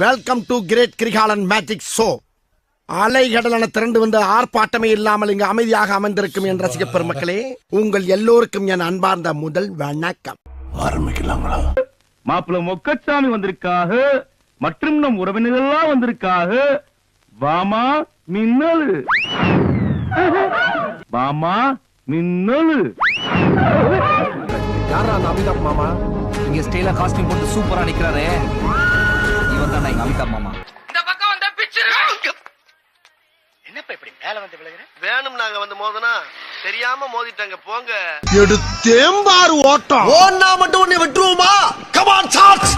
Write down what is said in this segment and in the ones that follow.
Welcome to great Kirikalan magic show. அலைகடலான திரண்டு வந்து ஆர்ப்பாட்டமே இல்லாமல் இங்கு அமைதியாக அமர்ந்திருக்கும் என் ரசிக பெருமக்களே, உங்கள் எல்லோருக்கும் என் அன்பார்ந்த முதல் வணக்கம். ஆரம்பிக்கலாங்களா? மாப்பிள்ள மொக்கச்சாமி வந்திருக்காக மற்றும் நம் உறவினர்கள்லாம் வந்திருக்காக. வாமா மின்னலு, வாமா மின்னலு. யாரா அந்த அமிதாப் மாமா? இங்க ஸ்டைலா காஸ்டியூம் போட்டு சூப்பரா நிக்கிறாரே, இவன் தான் எங்க அமிதாப் மாமா. இந்த பக்கம் வந்த பிச்சர் என்னப்பா இப்படி மேல வந்து விழுகுற? வேணும் நாங்க வந்து மோதனா தெரியாம மோதிட்டாங்க போங்க. எடுத்தேம்பாரு ஓட்டம். ஓன்னா மட்டும் உன்னை விட்டுருவோமா? Come on charge.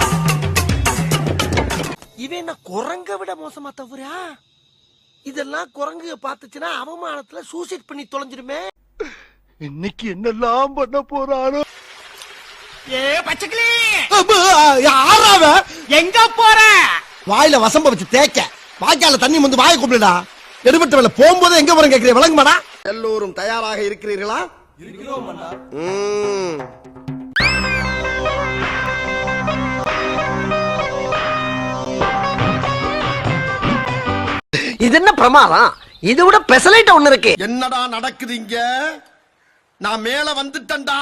இவன் என்ன குரங்க விட மோசமா தவறா? இதெல்லாம் குரங்கு பாத்துச்சுன்னா அவமானத்துல சூசைட் பண்ணி தொலைஞ்சிருமே. இன்னைக்கு என்னெல்லாம் பண்ண போறானோ? ஏ பச்சைக்கிளி, யாராவ? எங்க போற? வாயில வசம்ப வச்சு தேக்க, வாய்க்கால தண்ணி வந்து வாயை கூப்பிடுடா. எடுபட்ட வேலை போகும்போது எங்க போறேன் கேக்குறேன், விளங்குமாடா? எல்லோரும் தயாராக இருக்கிறீர்களா? இருக்கிறோம். இது என்ன பிரமாதம்? இதை விட பெசலைட் ஒண்ணு இருக்கு. என்னடா நடக்குது இங்க? நான் மேல வந்துட்டேன்டா.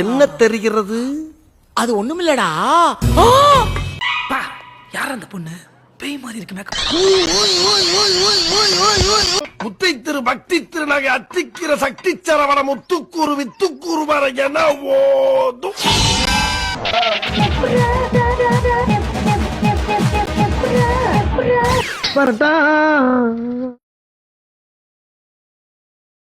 என்ன தெரிகிறது? அது ஒண்ணுமில்லடா. யார் அந்த பொண்ணு? பேய் மாதிரி இருக்கு மேக்கப். முத்தை திரு பக்தி திருநகை அத்திக்கிற சக்தி சரவண முத்துக்கூறு வித்துக்கூறு வர என ஓதும்.